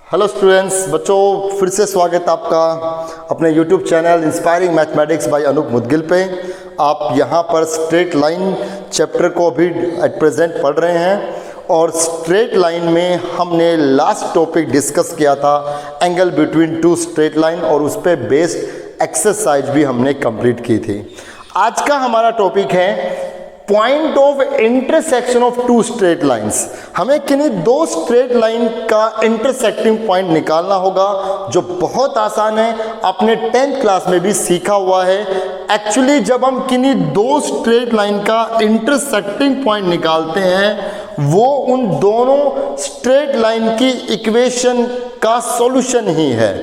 Hello students, बच्चों फिर से स्वागत आपका अपने YouTube channel inspiring mathematics by Anoop Mudgil पे। आप यहाँ पर स्ट्रेट लाइन चैप्टर को भी एट प्रेजेंट पढ़ रहे हैं और स्ट्रेट लाइन में हमने लास्ट टॉपिक डिस्कस किया था angle between two straight line और उस पर बेस्ड एक्सरसाइज भी हमने कंप्लीट की थी। आज का हमारा टॉपिक है point of intersection of two straight lines. हमें किन्हीं दो स्ट्रेट लाइन का इंटरसेक्टिंग पॉइंट निकालना होगा, जो बहुत आसान है, आपने 10th क्लास में भी सीखा हुआ है। एक्चुअली जब हम किन्हीं दो स्ट्रेट लाइन का इंटरसेक्टिंग पॉइंट निकालते हैं, वो उन दोनों स्ट्रेट लाइन की इक्वेशन का सॉल्यूशन ही है,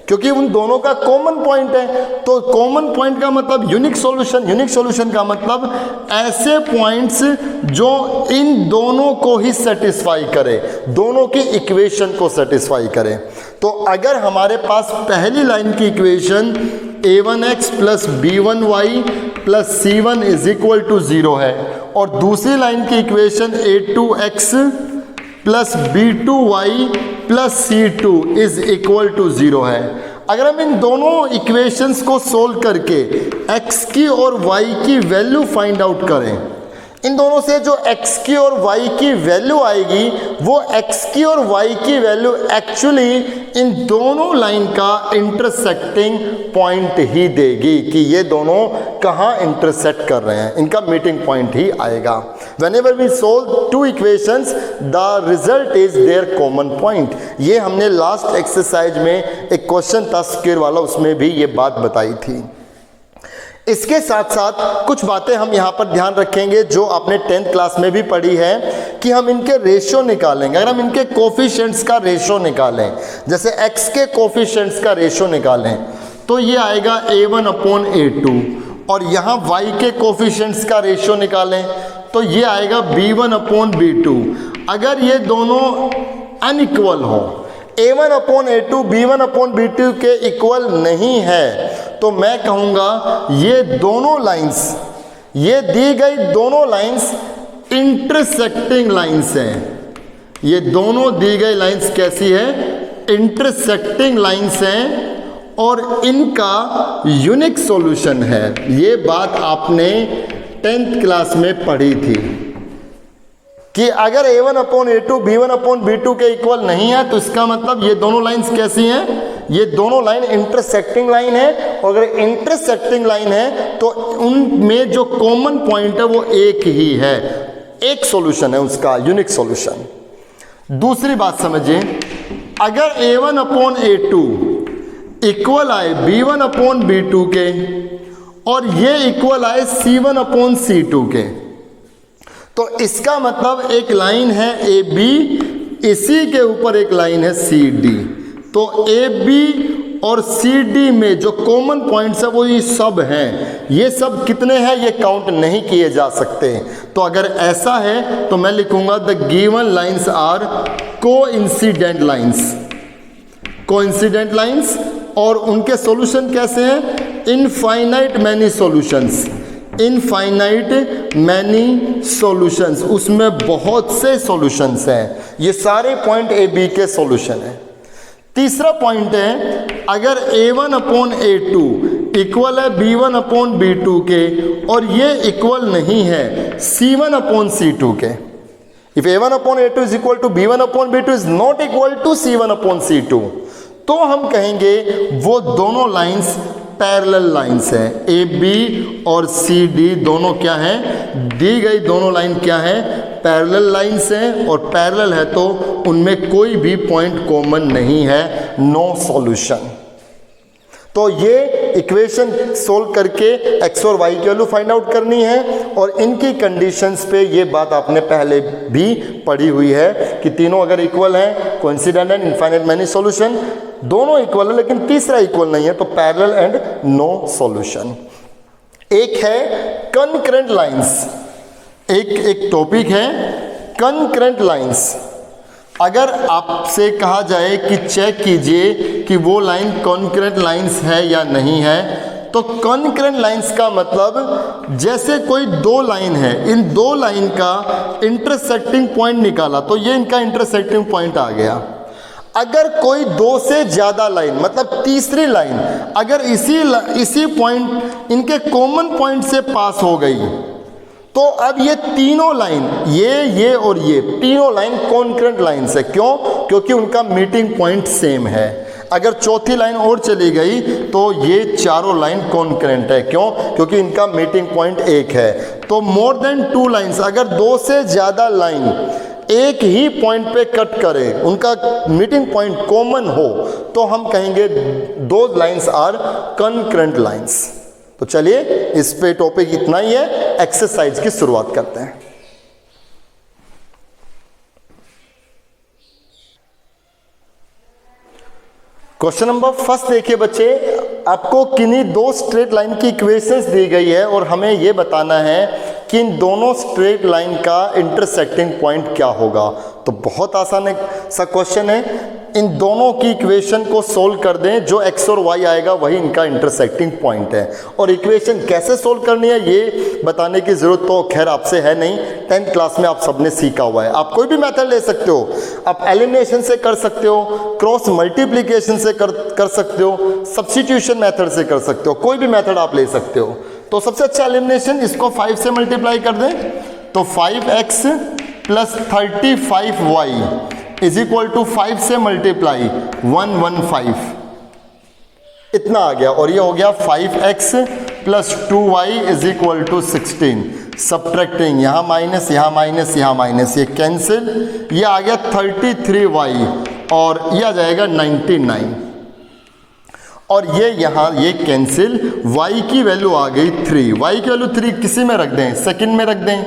क्योंकि उन दोनों का कॉमन पॉइंट है। तो कॉमन पॉइंट का मतलब यूनिक सॉल्यूशन, यूनिक सॉल्यूशन का मतलब ऐसे पॉइंट्स जो इन दोनों को ही सेटिस्फाई करे, दोनों की इक्वेशन को सेटिस्फाई करे। तो अगर हमारे पास पहली लाइन की equation a1x plus b1y plus c1 is equal to 0 है और दूसरी लाइन की equation a2x plus b2y plus c2 is equal to 0 है। अगर हम इन दोनों इक्वेशंस को सोल्व करके x की और y की वैल्यू फाइंड आउट करें, इन दोनों से जो x की और y की वैल्यू आएगी वो x की और y की वैल्यू एक्चुअली इन दोनों लाइन का इंटरसेक्टिंग पॉइंट ही देगी कि ये दोनों कहाँ इंटरसेक्ट कर रहे हैं, इनका मीटिंग पॉइंट ही आएगा। Whenever we solve two equations, the result is their common point। ये हमने लास्ट एक्सरसाइज में एक क्वेश्चन था स्क्वायर वाला, उसमें भी ये बात बताई थी। इसके साथ साथ कुछ बातें हम यहाँ पर ध्यान रखेंगे जो आपने 10th क्लास में भी पढ़ी है कि हम इनके रेशियो निकालेंगे। अगर हम इनके कोफिशिएंट्स का रेशियो निकालें, जैसे x के कोफिशिएंट्स का रेशियो निकालें, तो ये आएगा a1 अपॉन a2 और यहाँ y के कोफिशिएंट्स का रेशियो निकालें तो ये आएगा b1 अपॉन b2। अगर ये दोनों अनइक्वल हो, a1 upon a2 b1 upon b2 के इक्वल नहीं है, तो मैं कहूँगा ये दोनों लाइंस, ये दी गई दोनों लाइंस इंटरसेक्टिंग लाइंस हैं। ये दोनों दी गई लाइंस कैसी है? इंटरसेक्टिंग लाइंस हैं और इनका यूनिक सॉल्यूशन है। ये बात आपने 10th क्लास में पढ़ी थी कि अगर a1 upon a2 b1 upon b2 के इक्वल नहीं है तो इसका मतलब ये दोनों लाइंस कैसी हैं? ये दोनों लाइन इंटरसेक्टिंग लाइन है और अगर इंटरसेक्टिंग लाइन है तो उनमें जो कॉमन पॉइंट है वो एक ही है, एक सॉल्यूशन है उसका, यूनिक सॉल्यूशन। दूसरी बात समझिए, अगर a1 अपॉन a2 इक्वल आए b1 अपॉन b2 के और ये इक्वल आए c1 अपॉन c2 के, तो इसका मतलब एक लाइन है AB, इसी के ऊपर एक लाइन है CD। तो AB और CD में जो कॉमन पॉइंट्स है वो ये सब हैं। ये सब कितने हैं ये काउंट नहीं किए जा सकते। तो अगर ऐसा है तो मैं लिखूंगा the given lines are coincident lines, coincident lines. और उनके सॉल्यूशन कैसे हैं? Infinite many solutions, infinite many solutions, उसमें बहुत से सॉल्यूशंस हैं। ये सारे पॉइंट ए बी के सॉल्यूशन है। तीसरा पॉइंट है, अगर a1 अपॉन a2 इक्वल है b1 अपॉन b2 के और ये इक्वल नहीं है c1 अपॉन c2 के, if a1 upon a2 is equal to b1 upon b2 is not equal to c1 upon c2, तो हम कहेंगे वो दोनों लाइंस पैरेलल लाइंस हैं। ए बी और सी डी दोनों क्या हैं? दी गई दोनों लाइन क्या है? पैरेलल लाइंस हैं और पैरेलल है तो उनमें कोई भी पॉइंट कॉमन नहीं है, नो सॉल्यूशन। तो ये इक्वेशन सोल्व करके x और y की वैल्यू फाइंड आउट करनी है और इनकी कंडीशंस पे ये बात आपने पहले भी पढ़ी हुई है कि तीनों अगर इक्वल हैं, coincident and infinite many solution, दोनों इक्वल है लेकिन तीसरा इक्वल नहीं है तो पैरेलल एंड नो सॉल्यूशन। एक है कनकरेंट लाइंस, एक टॉपिक है कनकरेंट लाइंस। अगर आपसे कहा जाए कि चेक कीजिए कि वो लाइन कॉन्करेंट लाइंस है या नहीं है, तो कॉन्करेंट लाइंस का मतलब जैसे कोई दो लाइन है, इन दो लाइन का इंटरसेक्टिंग पॉइंट निकाला तो ये इनका इंटरसेक्टिंग पॉइंट आ गया। अगर कोई दो से ज्यादा लाइन, मतलब तीसरी लाइन अगर इसी पॉइंट, इनके कॉमन पॉइंट से पास हो गई, तो अब ये तीनों लाइन, ये और ये तीनों लाइन कॉन्करेंट लाइन्स है। क्यों? क्योंकि उनका मीटिंग पॉइंट सेम है। अगर चौथी लाइन और चली गई तो ये चारों लाइन कॉन्करेंट है। क्यों? क्योंकि इनका मीटिंग पॉइंट एक है। तो मोर देन टू लाइन्स, अगर दो से ज्यादा लाइन एक ही पॉइंट पे कट करें, उनका मीटिंग पॉइंट कॉमन हो, तो हम कहेंगे दो लाइन्स आर कॉन्करेंट लाइन्स। तो चलिए इस पे टॉपिक इतना ही है, एक्सरसाइज की शुरुआत करते हैं। क्वेश्चन नंबर फर्स्ट देखिए बच्चे, आपको किन्हीं दो स्ट्रेट लाइन की इक्वेशंस दी गई है और हमें यह बताना है कि इन दोनों स्ट्रेट लाइन का इंटरसेक्टिंग पॉइंट क्या होगा। तो बहुत आसान सा क्वेश्चन है, इन दोनों की इक्वेशन को सोल्व कर दें, जो x और y आएगा वही इनका इंटरसेक्टिंग पॉइंट है। और इक्वेशन कैसे सोल्व करनी है ये बताने की जरूरत तो खैर आपसे है नहीं, 10th क्लास में आप सबने सीखा हुआ है। आप कोई भी मेथड ले सकते हो, आप एलिमिनेशन से कर सकते हो, क्रॉस मल्टीप्लिकेशन से कर सकते हो, सब्स्टिट्यूशन मेथड से कर सकते हो, कोई भी मेथड आप ले सकते हो। तो सबसे अच्छा एलिमिनेशन, इसको 5 से मल्टीप्लाई कर दें तो 5x plus 35y is equal to 5 से मल्टीप्लाई 115, इतना आ गया। और ये हो गया 5x plus 2y is equal to 16। Subtracting, यहाँ माइनस यहाँ माइनस यहाँ माइनस, ये कैंसिल, ये आ गया 33y और ये आ जाएगा 99। और ये यहाँ ये कैंसिल, y की वैल्यू आ गई 3, y की वैल्यू 3 किसी में रख दें, सेकंड में रख दें,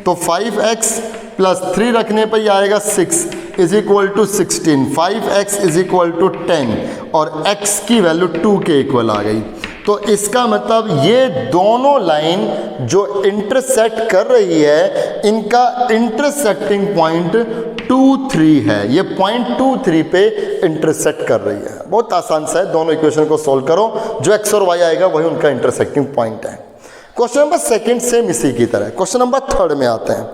तो 5x प्लस 3 रखने पर ही आएगा 6 is equal to 16, 5x is equal to 10 और x की वैल्यू 2 के इक्वल आ गई। तो इसका मतलब ये दोनों लाइन जो इंटरसेक्ट कर रही है, इनका इंटरसेक्टिंग पॉइंट 23 है। ये पॉइंट 23 पे इंटरसेक्ट कर रही है। बहुत आसान सा है, दोनों इक्वेशन को सोल्व करो, जो x और y आएगा वही उनका इंटरसेक्टिंग पॉइंट है। क्वेश्चन नंबर सेकंड सेम इसी की तरह। क्वेश्चन नंबर थर्ड में आते हैं।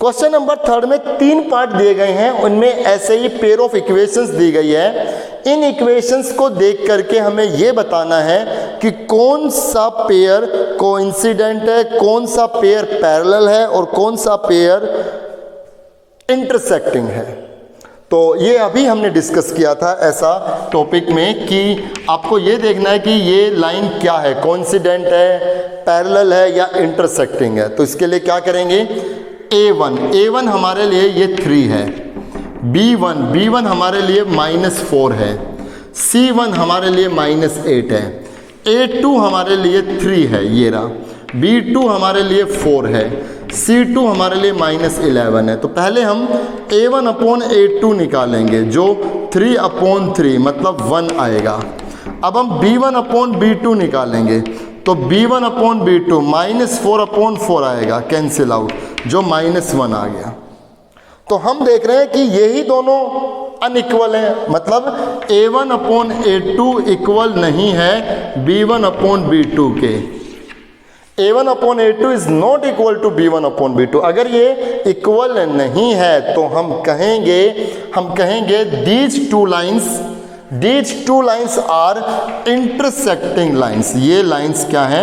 क्वेश्चन नंबर थर्ड में 3 पार्ट दिए गए हैं, उनमें ऐसे ही पेयर ऑफ इक्वेशंस दी गई है। इन इक्वेशंस को देख करके हमें यह बताना है कि कौन सा पेयर कोइंसिडेंट है, कौन सा पेयर पैरेलल है और कौन सा पेयर इंटरसेक्टिंग है। तो ये अभी हमने डिस्कस किया था ऐसा टॉपिक में कि आपको ये देखना है कि ये लाइन क्या है, कोइंसिडेंट है, पैरेलल है या इंटरसेक्टिंग है। तो इसके लिए क्या करेंगे, A1 हमारे लिए ये 3 है, B1 हमारे लिए -4 है, C1 हमारे लिए -8 है, A2 हमारे लिए 3 है, ये रहा, B2 हमारे लिए 4 है, C2 हमारे लिए -11 है। तो पहले हम A1 अपॉन A2 निकालेंगे, जो 3 अपॉन 3 मतलब 1 आएगा। अब हम B1 अपॉन B2 निकालेंगे, तो B1 अपॉन B2 -4 अपॉन 4 आएगा, कैंसिल आउट, जो -1 आ गया। तो हम देख रहे हैं कि यही दोनों अनइक्वल हैं, मतलब A1 अपॉन A2 इक्वल नहीं है B1 अपॉन B2 के। A1 upon A2 is not equal to B1 upon B2। अगर ये इक्वल नहीं है तो हम कहेंगे these two lines are intersecting lines। ये लाइंस क्या है,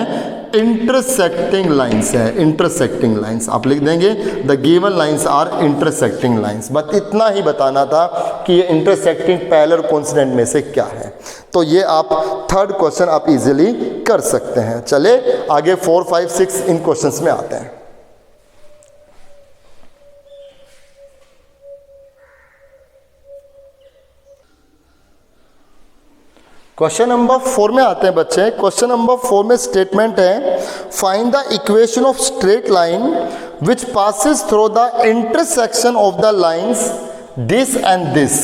इंटरसेक्टिंग लाइंस है, इंटरसेक्टिंग लाइंस आप लिख देंगे, the given lines are intersecting lines. बस इतना ही बताना था कि ये इंटरसेक्टिंग पैरेलल कोइंसिडेंट में से क्या है। तो ये आप थर्ड क्वेश्चन आप इजीली कर सकते हैं। चले आगे 4, 5, 6 इन क्वेश्चंस में आते हैं। क्वेश्चन नंबर 4 में आते हैं बच्चे। क्वेश्चन नंबर 4 में स्टेटमेंट है, find the equation of straight line which passes through the intersection of the lines this and this.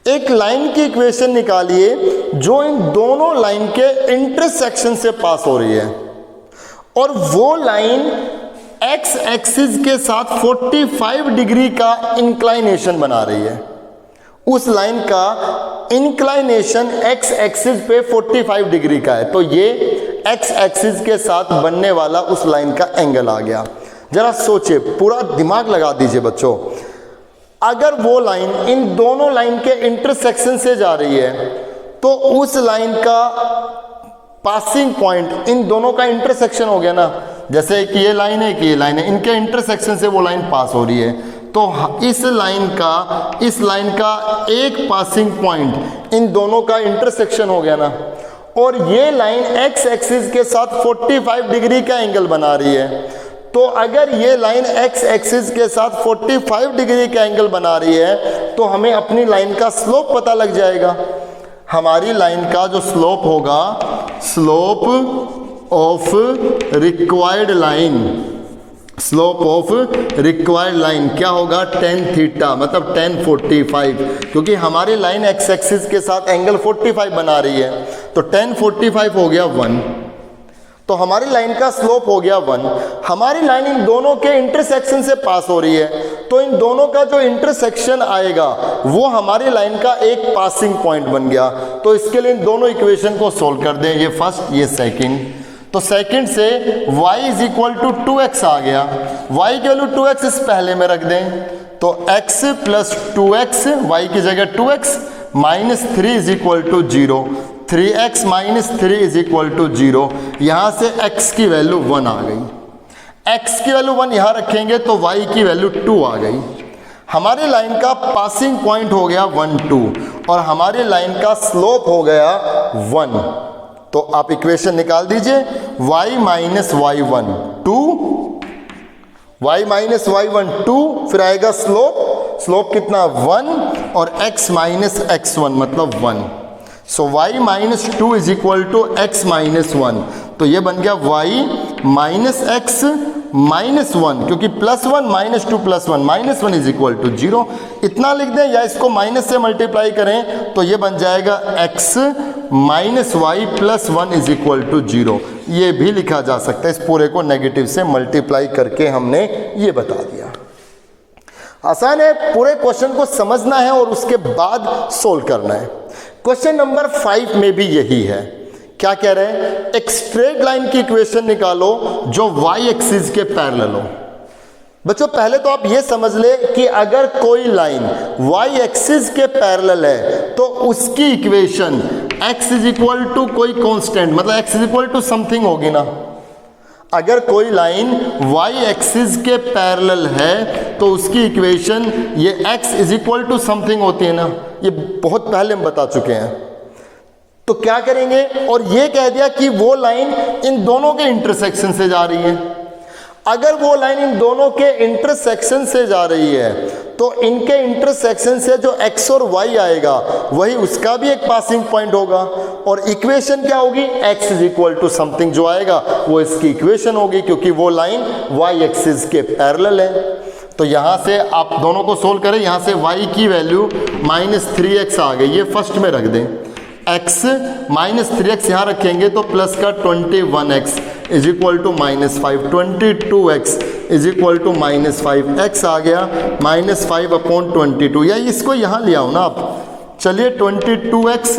एक लाइन की इक्वेशन निकालिए जो इन दोनों लाइन के इंटरसेक्शन से पास हो रही है, और वो लाइन एक्स एक्सिस के साथ 45 डिग्री का इंक्लाइनेशन बना रही है। उस लाइन का इंक्लाइनेशन एक्स एक्सिस पे 45 डिग्री का है, तो ये एक्स एक्सिस के साथ बनने वाला उस लाइन का एंगल आ गया। जरा सोचिए, पूरा दिमाग लगा दीजिए बच्चों। अगर वो लाइन इन दोनों लाइन के इंटरसेक्शन से जा रही है तो उस लाइन का पासिंग पॉइंट, इन दोनों का इंटरसेक्शन हो गया ना, जैसे कि ये लाइन है कि ये लाइन है, इनके इंटरसेक्शन से वो लाइन पास हो रही है, तो इस लाइन का एक पासिंग पॉइंट इन दोनों का इंटरसेक्शन हो गया ना, और ये लाइन एक्स एक्सिस के साथ 45 डिग्री का एंगल बना रही है। तो अगर ये लाइन एक्स एक्सिस के साथ 45 डिग्री का एंगल बना रही है तो हमें अपनी लाइन का स्लोप पता लग जाएगा। हमारी लाइन का जो स्लोप होगा, slope of required line, slope of required line क्या होगा, tan थीटा, मतलब tan 45, क्योंकि हमारी लाइन एक्स एक्सिस के साथ एंगल 45 बना रही है, तो tan 45 हो गया 1, तो हमारी लाइन का स्लोप हो गया 1। हमारी लाइन इन दोनों के इंटरसेक्शन से पास हो रही है, तो इन दोनों का जो इंटरसेक्शन आएगा वो हमारी लाइन का एक पासिंग पॉइंट बन गया। तो इसके लिए इन दोनों इक्वेशन को सोल्व कर दें, ये फर्स्ट ये सेकंड। तो सेकंड से y is equal to 2x आ गया, y की वैल्यू 2x इस पहले में रख दें, तो x प्लस 2x, y की जगह 2x minus 3 is equal to 0, 3x minus 3 is equal to 0। यहाँ से x की वैल्यू 1 आ गई, x की वैल्यू 1 यहाँ रखेंगे तो y की वैल्यू 2 आ गई। हमारी लाइन का पासिंग पॉइंट हो गया 1 2 और हमारी लाइन का स्लोप हो गया 1। तो आप इक्वेशन निकाल दीजिए, y minus y1 2, y minus y1 2, फिर आएगा स्लोप कितना 1 और x माइनस x1 मतलब 1। So y minus 2 is equal to x minus 1, तो ये बन गया y माइनस x माइनस 1, क्योंकि plus 1 minus 2 plus 1 minus 1 is equal to 0। इतना लिख दें या इसको माइनस से मल्टीप्लाई करें तो ये बन जाएगा x minus Y plus 1 is equal to 0। ये भी लिखा जा सकता है, इस पूरे को नेगेटिव से मल्टीप्लाई करके हमने ये बता दिया। आसान है, पूरे क्वेश्चन को समझना है और उसके बाद सोल्व करना है। क्वेश्चन नंबर 5 में भी यही है। क्या कह रहे हैं, एक स्ट्रेट लाइन की इक्वेशन निकालो जो y एक्सिस के पैरेलल हो। बच्चों पहले तो आप ये समझ ले कि अगर कोई लाइन y एक्सिस के पैरेलल है तो उसकी equation x is equal to कोई कांस्टेंट, मतलब x is equal to something होगी ना। अगर कोई लाइन y एक्सिस के पैरेलल है तो उसकी इक्वेशन ये x is equal to something होती है ना, ये बहुत पहले हम बता चुके हैं। तो क्या करेंगे, और ये कह दिया कि वो लाइन इन दोनों के इंटरसेक्शन से जा रही है। अगर वो लाइन इन दोनों के इंटरसेक्शन से जा रही है तो इनके इंटरसेक्शन से जो x और y आएगा वही उसका भी एक पासिंग पॉइंट होगा, और इक्वेशन क्या होगी, x is equal to something जो आएगा वो इसकी इक्वेशन होगी, क्योंकि वो लाइन y एक्सिस के पैरेलल है। तो यहाँ से आप दोनों को सोल्व करें, यहाँ से y की वैल्यू माइनस 3x आ गई, ये फर्स्ट में रख दें, x माइनस 3x यहाँ रखेंगे तो प्लस का 21x is equal to minus 5, 22x is equal to minus 5, x आ गया माइनस 5 अपॉन 22, या इसको यहाँ ले आओ ना आप। चलिए 22x,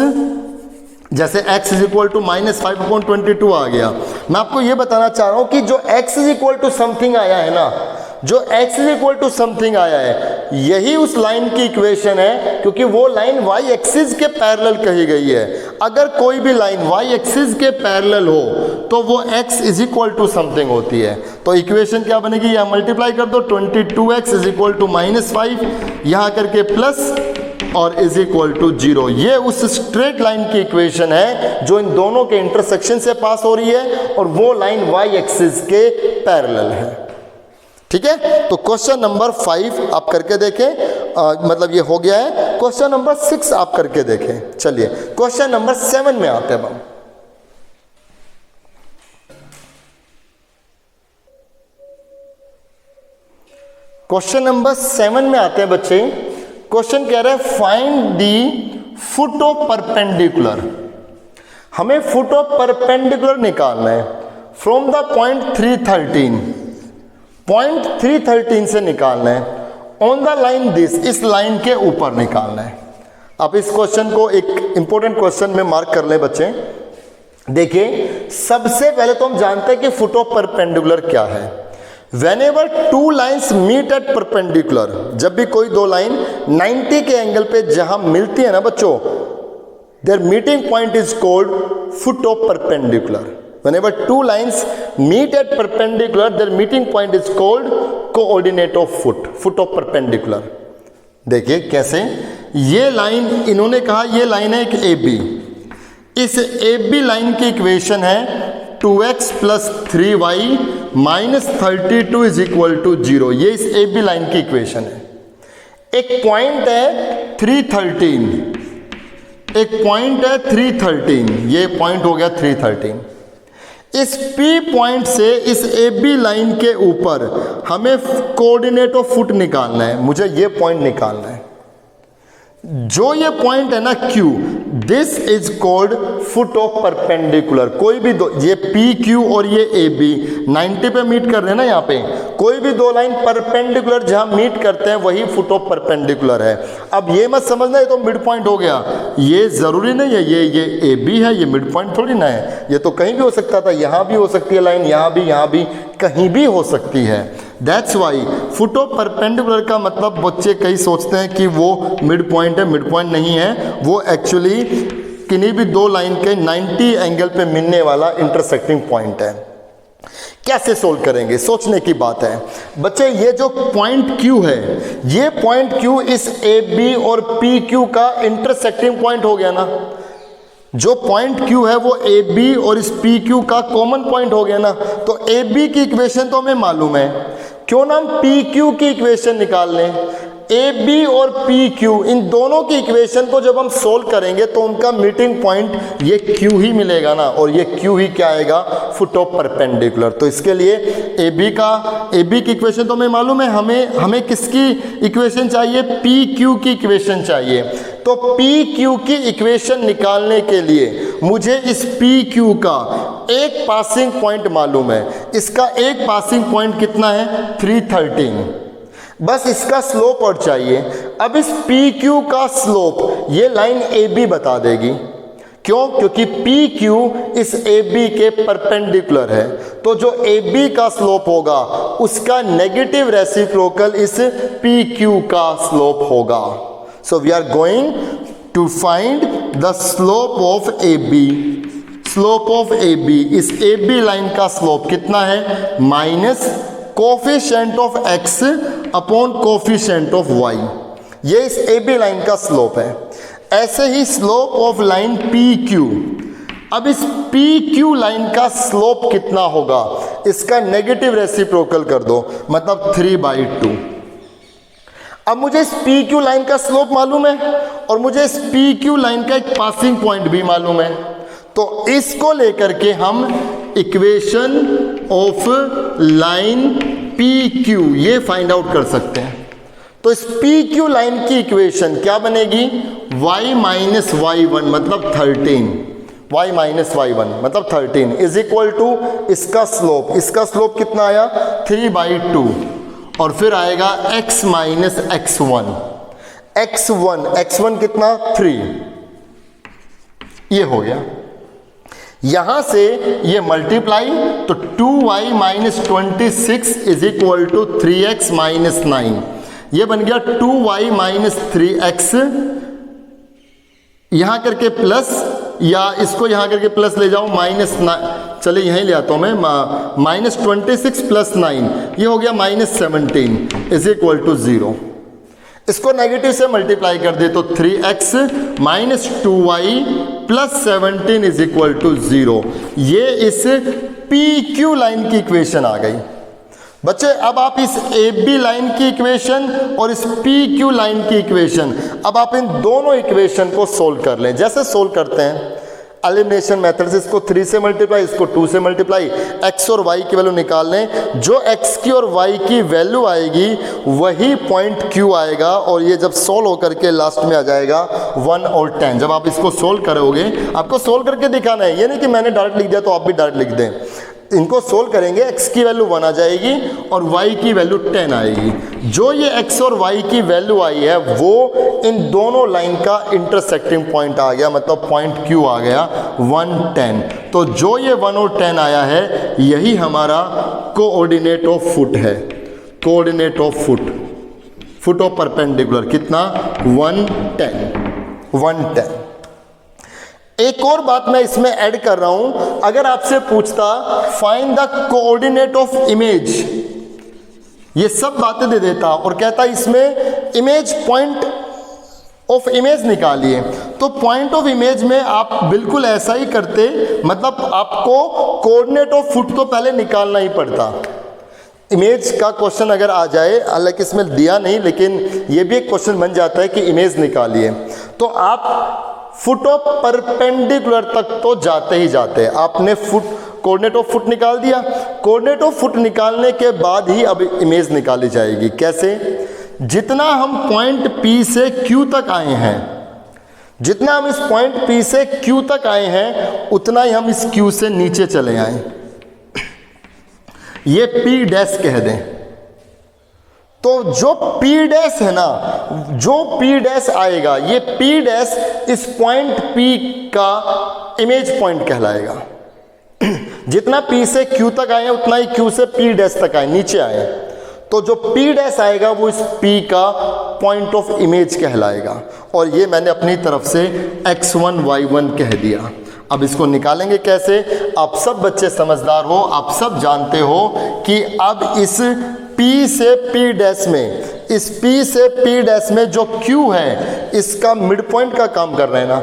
जैसे x is equal to minus 5 upon 22 आ गया। मैं आपको ये बताना चाह रहा हूँ कि जो x is equal to something आया है ना, जो x is equal to something आया है, यही उस लाइन की इक्वेशन है, क्योंकि वो लाइन y एक्सिस के पैरेलल कही गई है। अगर कोई भी लाइन y एक्सिस के पैरेलल हो तो वो x is equal to something होती है। तो इक्वेशन क्या बनेगी, यहाँ मल्टीप्लाई कर दो, 22x is equal to minus 5, यहाँ करके प्लस और इज इक्वल टू 0। ये उस स्ट्रेट लाइन की इक्वेशन है जो इन दोनों के इंटरसेक्शन से पास हो रही है, और वो लाइन y एक्सिस के पैरेलल है। ठीक है, तो क्वेश्चन नंबर 5 आप करके देखें, मतलब ये हो गया है। क्वेश्चन नंबर 6 आप करके देखें। चलिए क्वेश्चन नंबर 7 में आते हैं हम। क्वेश्चन नंबर 7 में आते हैं बच्चे। क्वेश्चन कह रहा है find the foot of perpendicular. हमें फुट ऑफ परपेंडिकुलर निकालना है फ्रॉम द पॉइंट 313, पॉइंट 313 से निकालना है। ऑन द लाइन दिस, इस लाइन के ऊपर निकालना है। आप इस क्वेश्चन को एक इंपॉर्टेंट क्वेश्चन में मार्क कर लें बच्चे। देखिए सबसे पहले तो हम जानते हैं कि फुट ऑफ परपेंडिकुलर क्या है। Whenever two lines meet at perpendicular, जब भी कोई दो लाइन 90 के एंगल पे जहां मिलती है ना बच्चों, their meeting point is called foot of perpendicular. Whenever two lines meet at perpendicular, their meeting point is called coordinate of foot of perpendicular. देखिए कैसे, ये लाइन इन्होंने कहा ये लाइन है एक AB, इस AB लाइन की इक्वेशन है 2x plus 3y minus 32 is equal to 0। ये इस AB लाइन की इक्वेशन है। एक पॉइंट है 313, एक पॉइंट है 313, ये पॉइंट हो गया 313। इस P पॉइंट से इस AB लाइन के ऊपर हमें कोऑर्डिनेट ऑफ फुट निकालना है, मुझे ये पॉइंट निकालना है। जो ये पॉइंट है ना Q, this is called foot of perpendicular. कोई भी दो, ये PQ और ये AB 90 पे मीट कर रहे हैं ना, यहाँ पे कोई भी दो लाइन परपेंडिकुलर जहां मीट करते हैं वही फुट ऑफ परपेंडिकुलर है। अब ये मत समझना ये तो मिड पॉइंट हो गया, ये जरूरी नहीं है ये AB है, ये मिड पॉइंट थोड़ी ना है, ये तो कहीं भी हो सकता था, यहाँ भी हो सकती है लाइन, यहाँ भी कहीं भी हो सकती है। That's why foot of perpendicular का मतलब बच्चे कई सोचते हैं कि वो मिड पॉइंट है, मिड पॉइंट नहीं है, वो एक्चुअली किन्हीं भी दो लाइन के 90 एंगल पे मिलने वाला इंटरसेक्टिंग पॉइंट है। कैसे सोल्व करेंगे, सोचने की बात है बच्चे। ये जो पॉइंट Q है, ये पॉइंट Q इस AB और PQ का इंटरसेक्टिंग पॉइंट हो गया ना। जो पॉइंट Q है वो AB और इस PQ का कॉमन पॉइंट हो गया ना। तो AB की इक्वेशन तो हमें मालूम है, क्यों ना हम PQ की इक्वेशन निकाल लें। AB और PQ इन दोनों की इक्वेशन को जब हम सोल्व करेंगे तो उनका मीटिंग पॉइंट ये Q ही मिलेगा ना, और ये Q ही क्या आएगा, फुट ऑफ परपेंडिकुलर। तो इसके लिए AB की इक्वेशन तो हमें मालूम है, हमें किसकी इक्वेशन चाहिए, PQ की इक्वेशन चाहिए। तो PQ की इक्वेशन निकालने के लिए मुझे इस PQ का एक पासिंग पॉइंट मालूम है। इसका एक पासिंग पॉइंट कितना है, 313, बस इसका स्लोप और चाहिए। अब इस PQ का स्लोप ये लाइन AB बता देगी। क्यों, क्योंकि PQ इस AB के परपेंडिकुलर है, तो जो AB का स्लोप होगा उसका नेगेटिव रेसिप्रोकल इस PQ का स्लोप होगा। So we are going to find the slope of AB। Slope of AB, इस AB लाइन का स्लोप कितना है, minus coefficient of x upon coefficient of y। ये इस AB लाइन का स्लोप है। ऐसे ही स्लोप ऑफ लाइन PQ, अब इस PQ लाइन का स्लोप कितना होगा, इसका नेगेटिव रेसिप्रोकल कर दो, मतलब 3/2। अब मुझे इस PQ लाइन का स्लोप मालूम है और मुझे इस PQ लाइन का एक पासिंग पॉइंट भी मालूम है, तो इसको लेकर के हम इक्वेशन ऑफ लाइन PQ ये फाइंड आउट कर सकते हैं। तो इस PQ लाइन की इक्वेशन क्या बनेगी, y माइनस y1 मतलब 13, y माइनस y1 मतलब 13 इज इक्वल टू इसका स्लोप कितना आया, 3/2, और फिर आएगा x माइनस x1 कितना, 3, ये हो गया। यहां से ये मल्टीप्लाई, तो 2y minus 26 is equal to 3x minus 9, ये बन गया 2y माइनस 3x, यहां करके प्लस, या इसको यहां करके प्लस ले जाओ, माइनस 9, चले यहीं ले आता हूं मैं, माइनस 26 प्लस 9, ये हो गया माइनस 17 इज इक्वल टू 0। इसको नेगेटिव से मल्टीप्लाई कर दे तो 3x minus 2y plus 17 is equal to 0। ये इस PQ लाइन की इक्वेशन आ गई। बच्चे अब आप इस AB लाइन की इक्वेशन और इस PQ लाइन की इक्वेशन, अब आप इन दोनों इक्वेशन को सोल्व कर लें। जैसे सोल्व करते हैं एलिमिनेशन मेथड से, इसको 3 से मल्टीप्लाई, इसको 2 से मल्टीप्लाई, x और y की वैल्यू निकाल लें। जो x की और y की वैल्यू आएगी वही पॉइंट Q आएगा, और ये जब सोल्व होकर के लास्ट में आ जाएगा 1 और 10। जब आप इसको सोल्व करोगे, आपको सोल्व करके दिखाना है, ये नहीं कि मैंने डायरेक्ट लिख दिया तो आप भी डायरेक्ट लिख दें। इनको सोल्व करेंगे, x की वैल्यू 1 आ जाएगी और y की वैल्यू 10 आएगी। जो ये x और y की वैल्यू आई है वो इन दोनों लाइन का इंटरसेक्टिंग पॉइंट आ गया, मतलब पॉइंट Q आ गया 1, 10। तो जो ये 1 और 10 आया है यही हमारा कोऑर्डिनेट ऑफ फुट है। Coordinate of foot of perpendicular कितना 1, 10। एक और बात मैं इसमें ऐड कर रहा हूं, अगर आपसे पूछता find the coordinate of image, ये सब बातें दे देता और कहता इसमें इमेज पॉइंट ऑफ इमेज निकालिए, तो पॉइंट ऑफ इमेज में आप बिल्कुल ऐसा ही करते, मतलब आपको कोऑर्डिनेट ऑफ फुट तो पहले निकालना ही पड़ता। इमेज का क्वेश्चन अगर आ जाए, हालांकि इसमें दिया नहीं लेकिन ये भी एक क्वेश्चन बन जाता है कि इमेज निकालिए, तो आप फुट ऑफ परपेंडिकुलर तक तो जाते ही जाते हैं। आपने फुट कोऑर्डिनेट ऑफ फुट निकाल दिया, कोऑर्डिनेट ऑफ फुट निकालने के बाद ही अब इमेज निकाली जाएगी। कैसे? जितना हम पॉइंट P से Q तक आए हैं, जितना हम इस पॉइंट P से Q तक आए हैं उतना ही हम इस Q से नीचे चले आए, ये P डैश कह दें। तो जो P डैश है ना, जो P डैश आएगा, ये P डैश इस पॉइंट P का इमेज पॉइंट कहलाएगा। जितना P से Q तक आए उतना ही Q से P डैश तक आए, नीचे आए, तो जो P डैश आएगा वो इस P का पॉइंट ऑफ इमेज कहलाएगा। और ये मैंने अपनी तरफ से x1 y1 कह दिया। अब इसको निकालेंगे कैसे? आप सब बच्चे समझदार हो, आप सब जानते हो कि अब इस P से P डैश में, इस P से P डैश में जो Q है इसका मिड पॉइंट का काम कर रहे हैं ना।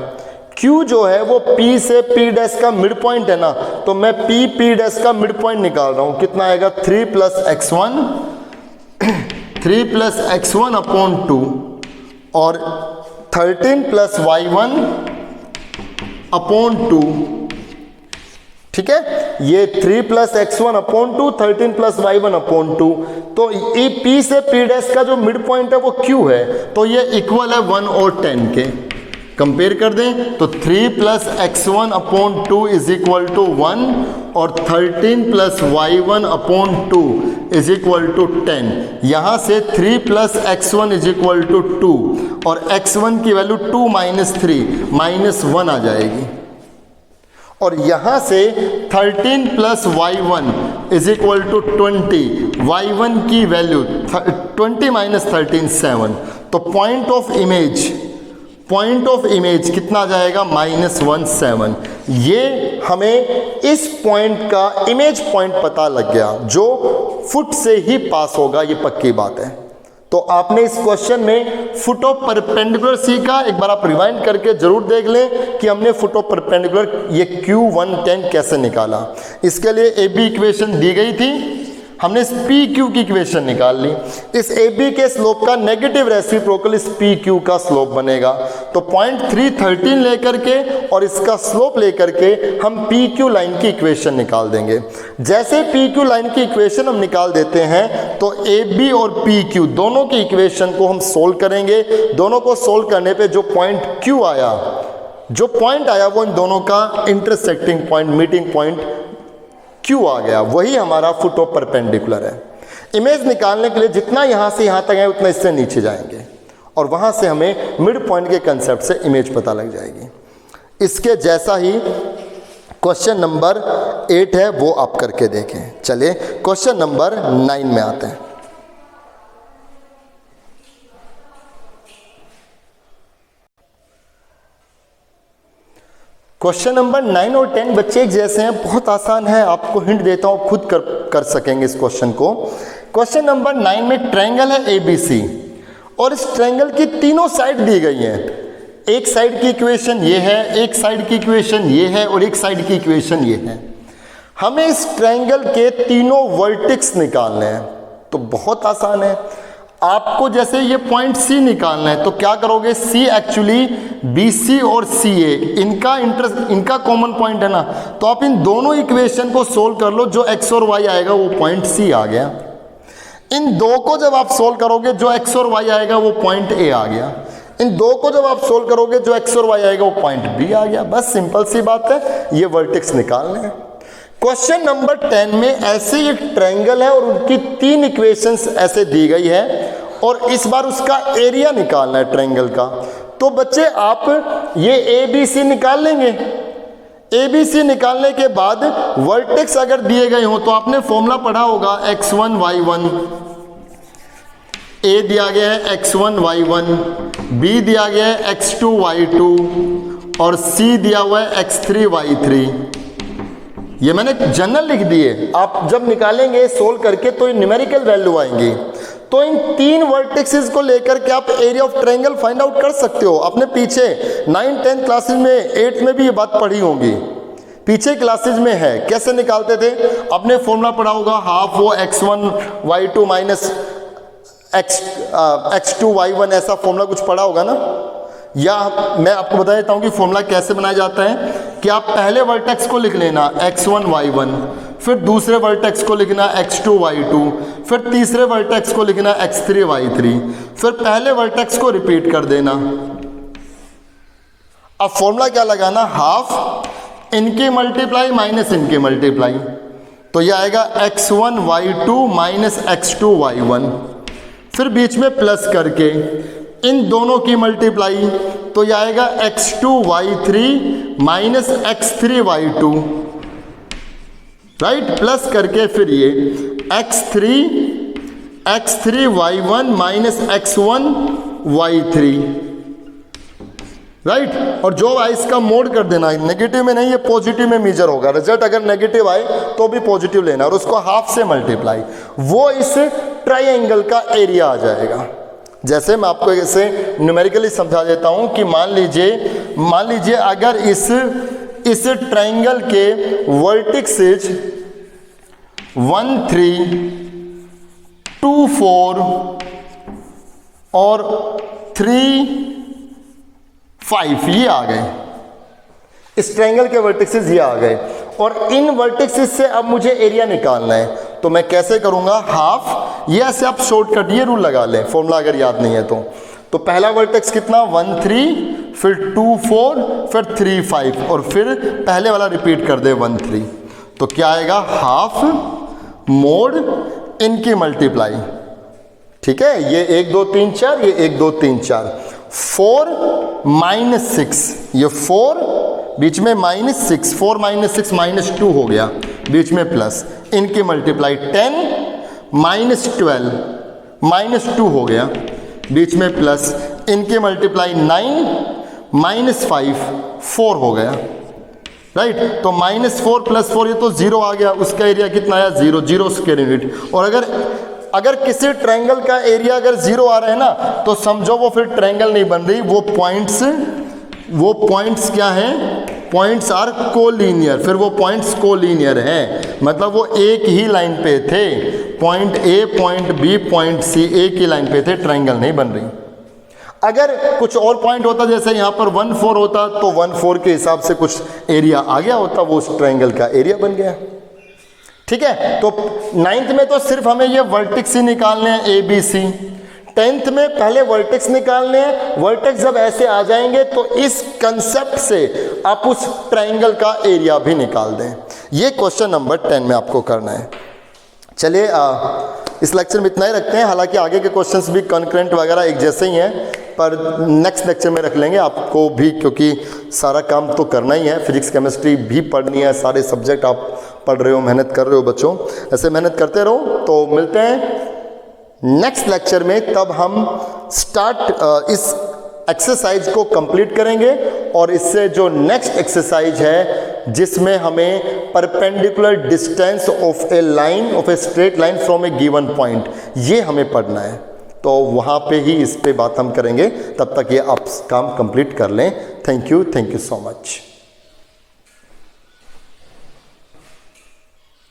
Q जो है वो P से P डैश का मिड पॉइंट है ना, तो मैं P डैश का मिड पॉइंट निकाल रहा हूँ। कितना आएगा? 3 प्लस x1 अपॉन 2 और 13 प्लस y1 अपॉन 2। ठीक है, ये 3 plus x1 upon 2, 13 plus y1 upon 2। तो ये P से P डैश का जो मिड पॉइंट है वो Q है, तो ये इक्वल है 1 और 10 के। कंपेयर कर दें तो 3 plus x1 upon 2 is equal to 1 और 13 plus y1 upon 2 is equal to 10। यहाँ से 3 plus x1 is equal to 2 और x1 की वैल्यू 2 माइनस 3 माइनस 1 आ जाएगी। और यहाँ से 13 plus y1 is equal to 20, y1 की वैल्यू 20 माइनस 13 7। तो पॉइंट ऑफ इमेज कितना जाएगा? -1 7। ये हमें इस पॉइंट का इमेज पॉइंट पता लग गया जो फुट से ही पास होगा, ये पक्की बात है। तो आपने इस क्वेश्चन में फुट ऑफ परपेंडिकुलर सीखा, एक बार आप रिवाइंड करके जरूर देख लें कि हमने फुट ऑफ परपेंडिकुलर ये Q1 10 कैसे निकाला। इसके लिए AB इक्वेशन दी गई थी, हमने इस PQ की इक्वेशन निकाल ली। इस AB के स्लोप का नेगेटिव रेसिप्रोकल इस PQ का स्लोप बनेगा। तो पॉइंट 313 लेकर के और इसका स्लोप लेकर के हम PQ लाइन की इक्वेशन निकाल देंगे। जैसे PQ लाइन की इक्वेशन हम निकाल देते हैं तो AB और PQ दोनों की इक्वेशन को हम सोल्व करेंगे। दोनों को सोल्व करने पे जो पॉइंट Q आया, जो पॉइंट आया वो इन दोनों का intersecting point, meeting point Q आ गया, वही हमारा फुट ऑफ परपेंडिकुलर है। इमेज निकालने के लिए जितना यहाँ से यहाँ तक है उतना इससे नीचे जाएंगे और वहाँ से हमें मिड पॉइंट के कंसेप्ट से इमेज पता लग जाएगी। इसके जैसा ही क्वेश्चन नंबर 8 है, वो आप करके देखें। चलिए क्वेश्चन नंबर 9 में आते हैं। क्वेश्चन नंबर 9 और 10 बच्चे एक जैसे हैं, बहुत आसान है, आपको हिंट देता हूँ, खुद कर सकेंगे इस क्वेश्चन को। क्वेश्चन नंबर 9 में ट्रायंगल है ABC और इस ट्रायंगल की तीनों साइड दी गई हैं। एक साइड की इक्वेशन ये है, एक साइड की इक्वेशन ये है और एक साइड की इक्वेशन ये है। हमें इस ट्रायंगल के तीनों वर्टेक्स निकालने हैं, तो बहुत आसान है। आपको जैसे ये पॉइंट C निकालना है तो क्या करोगे? C एक्चुअली BC और CA इनका कॉमन पॉइंट है ना, तो आप इन दोनों इक्वेशन को सोल्व कर लो। जो x और y आएगा वो पॉइंट C आ गया। इन दो को जब आप सोल्व करोगे जो x और y आएगा वो पॉइंट A आ गया। इन दो को जब आप सोल्व करोगे जो x और y आएगा वो पॉइंट B आ गया। बस सिंपल सी बात है, ये वर्टेक्स निकालने हैं। क्वेश्चन नंबर 10 में ऐसे एक ट्रायंगल है और उनकी 3 इक्वेशंस ऐसे दी गई है और इस बार उसका एरिया निकालना है ट्रायंगल का। तो बच्चे आप ये ABC निकाल लेंगे। ABC निकालने के बाद वर्टेक्स अगर दिए गए हो तो आपने फॉर्मूला पढ़ा होगा x1 y1, A दिया गया है x1 y1, B दिया गया है x2 y2 और C दिया हुआ है x3 y3। ये मैंने जनरल लिख दिए, आप जब निकालेंगे सोल्व करके तो न्यूमेरिकल वैल्यू आएंगी। तो इन 3 वर्टेक्सेस को लेकर के आप area of triangle find out कर सकते हो। आपने पीछे 9, 10 क्लासेस में 8 में भी ये बात पढ़ी होंगी, पीछे क्लासेस में है। कैसे निकालते थे? आपने फॉर्मूला पढ़ा होगा, हाफ वो x1 y2 minus x2 y1, ऐसा फॉर्मूला कुछ पढ़ा होगा ना। या मैं आपको बता देता हूं कि फॉर्मूला कैसे बनाया जाता है कि आप पहले वर्टेक्स को लिख लेना x1 y1, फिर दूसरे वर्टेक्स को लिखना x2 y2, फिर तीसरे वर्टेक्स को लिखना x3 y3, फिर पहले वर्टेक्स को रिपीट कर देना। अब फॉर्मूला क्या लगाना? हाफ इनकी मल्टीप्लाई माइनस इनकी मल्टीप्लाई, तो यह आएगा x1 y2 minus x2 y1, फिर बीच में प्लस करके इन दोनों की मल्टीप्लाई, तो यह आएगा x2 y3 minus x3 y2, right, plus करके फिर ये x3 y1 minus x1 y3, right. और जो आए इसका मोड कर देना, नेगेटिव में नहीं, ये पॉजिटिव में मेजर होगा। रिजल्ट अगर नेगेटिव आए तो भी पॉजिटिव लेना और उसको हाफ से मल्टीप्लाई, वो इस ट्रायंगल का एरिया आ जाएगा। जैसे मैं आपको ऐसे न्यूमेरिकली समझा देता हूं कि मान लीजिए अगर इस ट्रायंगल के वर्टेक्सेस 1, 3, 2, 4 और 3, 5 ये आ गए, इस ट्रायंगल के वर्टेक्सेस ये आ गए और इन वर्टेक्सेस से अब मुझे एरिया निकालना है। तो मैं कैसे करूंगा? हाफ, ये ऐसे आप शॉर्टकट ये रूल लगा लें, फॉर्मूला अगर याद नहीं है तो पहला वर्टेक्स कितना 1, 3, फिर 2, 4, फिर 3, 5 और फिर पहले वाला रिपीट कर दे 1, 3, तो क्या आएगा? हाफ मोड इनकी मल्टीप्लाई, ठीक है, ये 1 2 3 4, ये 1 2 3 4, 4 माइनस 6, ये 4 बीच में माइनस 6, 4 माइनस 6 माइनस 2 हो गया, बीच में प्लस, इनकी मल्टीप्लाई 10 माइनस 12 माइनस 2 हो गया, बीच में प्लस, इनकी मल्टीप्लाई 9 माइनस 5 4 हो गया, राइट। तो -4 + 4 ये तो 0 आ गया, उसका एरिया कितना आया? 0, 0 स्क्वायर यूनिट। और अगर किसी ट्रायंगल का एरिया अगर 0 आ रहा है ना, तो समझो वो फिर ट्रायंगल नहीं बन रही, वो पॉइंट्स क्या हैं? पॉइंट्स आर कोलिनियर, फिर वो पॉइंट्स कोलिनियर हैं, मतलब वो एक ही लाइन पे थे, point A, point B, point C एक ही लाइन पे थे, ट्रायंगल नहीं बन रही। अगर कुछ और पॉइंट होता, जैसे यहाँ पर 1, 4 होता, तो 1, 4 के हिसाब से कुछ एरिया आ गया होता, वो उस ट्रायंगल का एरिया बन गया, ठीक है। तो 9th में तो सिर्फ हमें ये वर्टेक्स ही निकालने हैं ABC, 10th में पहले वर्टेक्स निकालने हैं। वर्टेक्स जब ऐसे आ जाएंगे तो इस कंसेप्ट से आप उस ट्रायंगल का एरिया भी निकाल दें। ये क्वेश्चन नंबर 10 में आपको करना है। चलिए इस लेक्चर में इतना ही रखते हैं, हालांकि आगे के क्वेश्चंस भी कॉन्करेंट वगैरह एक जैसे ही हैं, पर नेक्स्ट लेक्चर में रख लेंगे आपको भी, क्योंकि सारा काम तो करना ही है, फिजिक्स केमिस्ट्री भी पढ़नी है, सारे सब्जेक्ट आप पढ़ रहे हो, मेहनत कर रहे हो बच्चों, ऐसे मेहनत करते रहो। तो मिलते हैं नेक्स्ट लेक्चर में, तब हम स्टार्ट इस एक्सरसाइज को कंप्लीट करेंगे और इससे जो नेक्स्ट एक्सरसाइज है जिसमें हमें perpendicular distance of A line, of a straight line from A given point, ये हमें पढ़ना है। तो वहाँ पे ही इस पे बात हम करेंगे, तब तक ये आप काम कंप्लीट कर लें। Thank you so much.